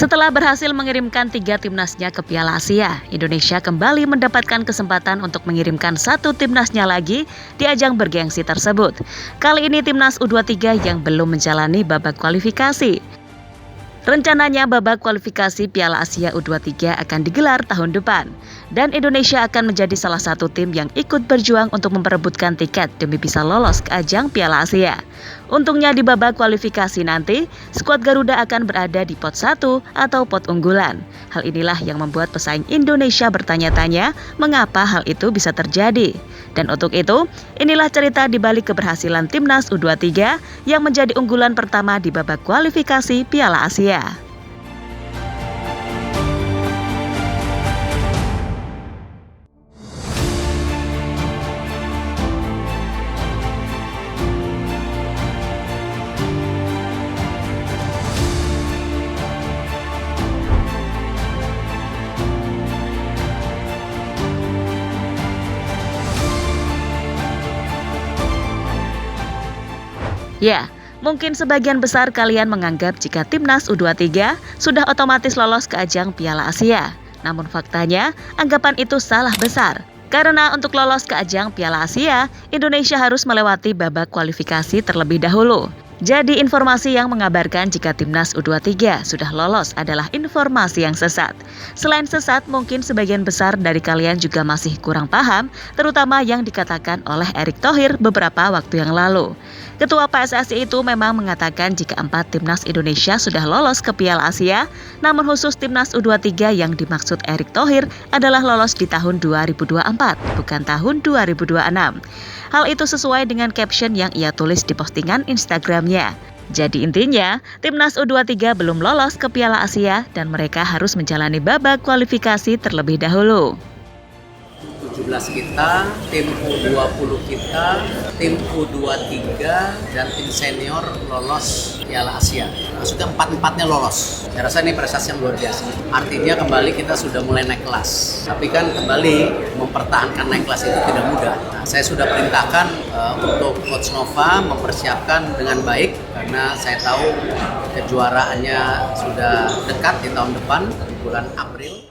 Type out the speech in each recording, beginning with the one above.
Setelah berhasil mengirimkan 3 timnasnya ke Piala Asia, Indonesia kembali mendapatkan kesempatan untuk mengirimkan 1 timnasnya lagi di ajang bergengsi tersebut. Kali ini timnas U23 yang belum menjalani babak kualifikasi. Rencananya babak kualifikasi Piala Asia U23 akan digelar tahun depan, dan Indonesia akan menjadi salah satu tim yang ikut berjuang untuk memperebutkan tiket demi bisa lolos ke ajang Piala Asia. Untungnya di babak kualifikasi nanti, skuad Garuda akan berada di pot 1 atau pot unggulan. Hal inilah yang membuat pesaing Indonesia bertanya-tanya mengapa hal itu bisa terjadi. Dan untuk itu, inilah cerita di balik keberhasilan timnas U23 yang menjadi unggulan pertama di babak kualifikasi Piala Asia. Ya, mungkin sebagian besar kalian menganggap jika timnas U23 sudah otomatis lolos ke ajang Piala Asia. Namun faktanya, anggapan itu salah besar. Karena untuk lolos ke ajang Piala Asia, Indonesia harus melewati babak kualifikasi terlebih dahulu. Jadi informasi yang mengabarkan jika timnas U23 sudah lolos adalah informasi yang sesat. Selain sesat, mungkin sebagian besar dari kalian juga masih kurang paham, terutama yang dikatakan oleh Erick Thohir beberapa waktu yang lalu. Ketua PSSI itu memang mengatakan jika 4 timnas Indonesia sudah lolos ke Piala Asia, namun khusus timnas U23 yang dimaksud Erick Thohir adalah lolos di tahun 2024, bukan tahun 2026. Hal itu sesuai dengan caption yang ia tulis di postingan Instagramnya. Jadi intinya, timnas U23 belum lolos ke Piala Asia dan mereka harus menjalani babak kualifikasi terlebih dahulu. 17 kita, tim U20 kita, tim U23, dan tim senior lolos Piala Asia. Maksudnya 4-4-nya lolos. Saya rasa ini prestasi yang luar biasa. Artinya kembali kita sudah mulai naik kelas. Tapi kan kembali mempertahankan naik kelas itu tidak mudah. Nah, saya sudah perintahkan untuk Coach Nova mempersiapkan dengan baik karena saya tahu kejuaraannya sudah dekat di tahun depan, di bulan April.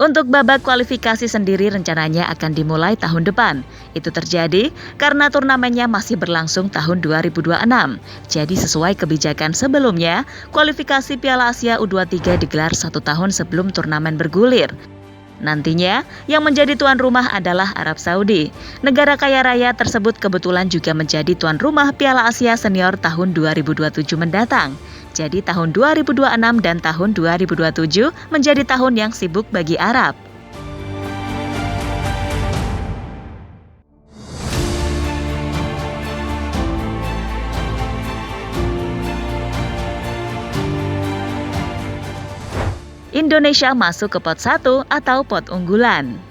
Untuk babak kualifikasi sendiri rencananya akan dimulai tahun depan. Itu terjadi karena turnamennya masih berlangsung tahun 2026. Jadi sesuai kebijakan sebelumnya, kualifikasi Piala Asia U23 digelar 1 tahun sebelum turnamen bergulir. Nantinya, yang menjadi tuan rumah adalah Arab Saudi. Negara kaya raya tersebut kebetulan juga menjadi tuan rumah Piala Asia Senior tahun 2027 mendatang. Jadi tahun 2026 dan tahun 2027 menjadi tahun yang sibuk bagi Arab. Indonesia masuk ke pot 1 atau pot unggulan.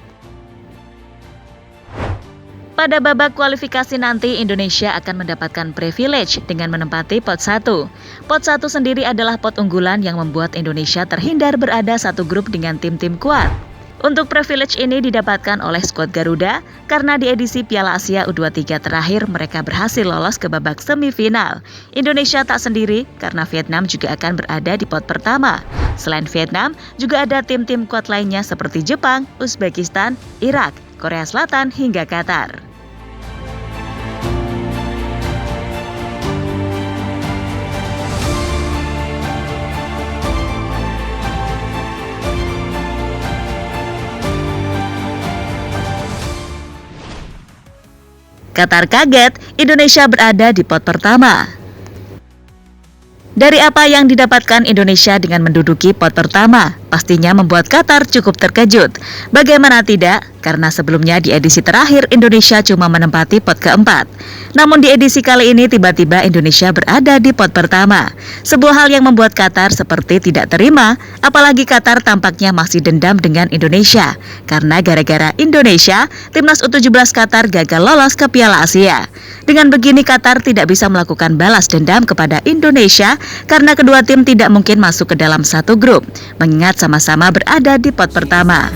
Pada babak kualifikasi nanti, Indonesia akan mendapatkan privilege dengan menempati pot 1. Pot 1 sendiri adalah pot unggulan yang membuat Indonesia terhindar berada satu grup dengan tim-tim kuat. Untuk privilege ini didapatkan oleh skuad Garuda karena di edisi Piala Asia U23 terakhir mereka berhasil lolos ke babak semifinal. Indonesia tak sendiri karena Vietnam juga akan berada di pot pertama. Selain Vietnam, juga ada tim-tim kuat lainnya seperti Jepang, Uzbekistan, Irak, Korea Selatan hingga Qatar. Qatar kaget, Indonesia berada di pot pertama. Dari apa yang didapatkan Indonesia dengan menduduki pot pertama, pastinya membuat Qatar cukup terkejut. Bagaimana tidak? Karena sebelumnya di edisi terakhir Indonesia cuma menempati pot keempat. Namun di edisi kali ini tiba-tiba Indonesia berada di pot pertama. Sebuah hal yang membuat Qatar seperti tidak terima, apalagi Qatar tampaknya masih dendam dengan Indonesia. Karena gara-gara Indonesia, timnas U17 Qatar gagal lolos ke Piala Asia. Dengan begini Qatar tidak bisa melakukan balas dendam kepada Indonesia karena kedua tim tidak mungkin masuk ke dalam satu grup, mengingat sama-sama berada di pot pertama.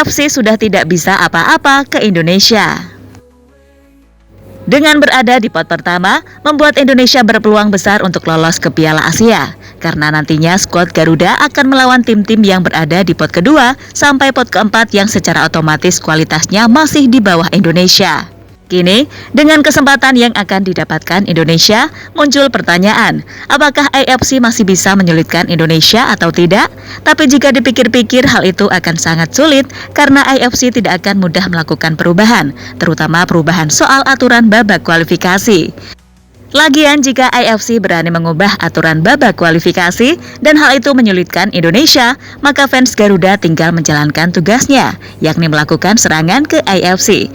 AFC sudah tidak bisa apa-apa ke Indonesia. Dengan berada di pot pertama, membuat Indonesia berpeluang besar untuk lolos ke Piala Asia. Karena nantinya skuad Garuda akan melawan tim-tim yang berada di pot kedua sampai pot keempat yang secara otomatis kualitasnya masih di bawah Indonesia. Kini, dengan kesempatan yang akan didapatkan Indonesia, muncul pertanyaan, apakah AFC masih bisa menyulitkan Indonesia atau tidak? Tapi jika dipikir-pikir, hal itu akan sangat sulit karena AFC tidak akan mudah melakukan perubahan, terutama perubahan soal aturan babak kualifikasi. Lagian jika AFC berani mengubah aturan babak kualifikasi dan hal itu menyulitkan Indonesia, maka fans Garuda tinggal menjalankan tugasnya, yakni melakukan serangan ke AFC.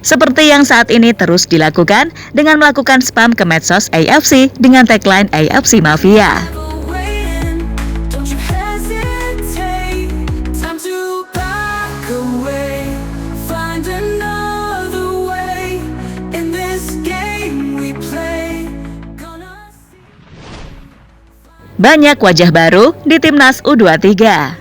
Seperti yang saat ini terus dilakukan dengan melakukan spam ke medsos AFC dengan tagline AFC Mafia. Banyak wajah baru di Timnas U23.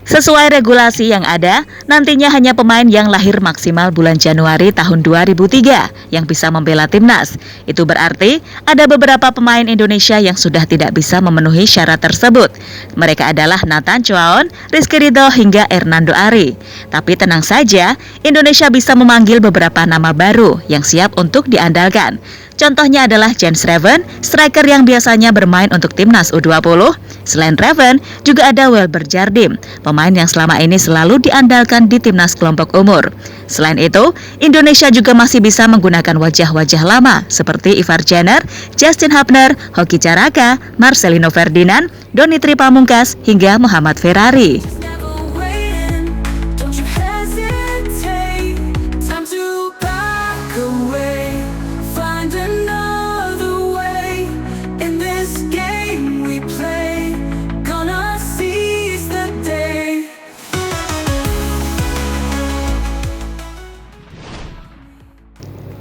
Sesuai regulasi yang ada, nantinya hanya pemain yang lahir maksimal bulan Januari tahun 2003 yang bisa membela Timnas. Itu berarti ada beberapa pemain Indonesia yang sudah tidak bisa memenuhi syarat tersebut. Mereka adalah Nathan Chuaon, Rizky Ridho hingga Hernando Ari. Tapi tenang saja, Indonesia bisa memanggil beberapa nama baru yang siap untuk diandalkan. Contohnya adalah Jens Reven, striker yang biasanya bermain untuk Timnas U20. Selain Reven, juga ada Welber Jardim, pemain yang selama ini selalu diandalkan di Timnas kelompok umur. Selain itu, Indonesia juga masih bisa menggunakan wajah-wajah lama seperti Ivar Jenner, Justin Hapner, Hoki Caraka, Marcelino Ferdinand, Doni Tri Pamungkas, hingga Muhammad Ferrari.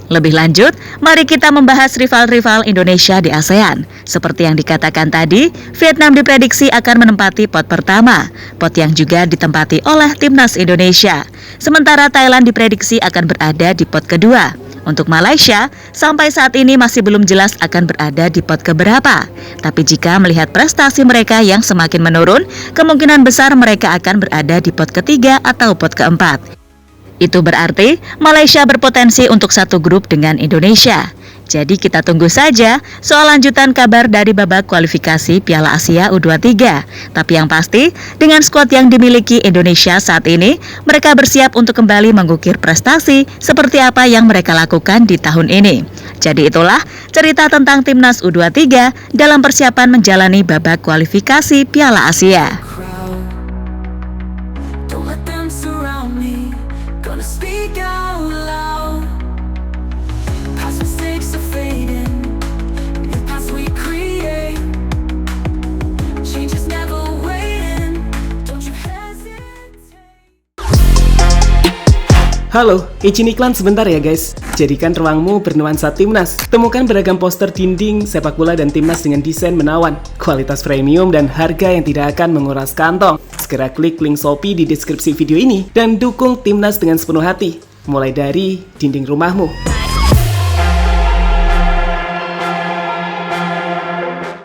Lebih lanjut, mari kita membahas rival-rival Indonesia di ASEAN. Seperti yang dikatakan tadi, Vietnam diprediksi akan menempati pot pertama, pot yang juga ditempati oleh Timnas Indonesia. Sementara Thailand diprediksi akan berada di pot kedua. Untuk Malaysia, sampai saat ini masih belum jelas akan berada di pot keberapa. Tapi jika melihat prestasi mereka yang semakin menurun, kemungkinan besar mereka akan berada di pot ketiga atau pot keempat. Itu berarti Malaysia berpotensi untuk satu grup dengan Indonesia. Jadi kita tunggu saja soal lanjutan kabar dari babak kualifikasi Piala Asia U23. Tapi yang pasti, dengan skuad yang dimiliki Indonesia saat ini, mereka bersiap untuk kembali mengukir prestasi seperti apa yang mereka lakukan di tahun ini. Jadi itulah cerita tentang Timnas U23 dalam persiapan menjalani babak kualifikasi Piala Asia. Halo, izin iklan sebentar ya guys. Jadikan ruangmu bernuansa Timnas. Temukan beragam poster dinding, sepak bola dan Timnas dengan desain menawan, kualitas premium dan harga yang tidak akan menguras kantong. Segera klik link Shopee di deskripsi video ini dan dukung Timnas dengan sepenuh hati. Mulai dari dinding rumahmu.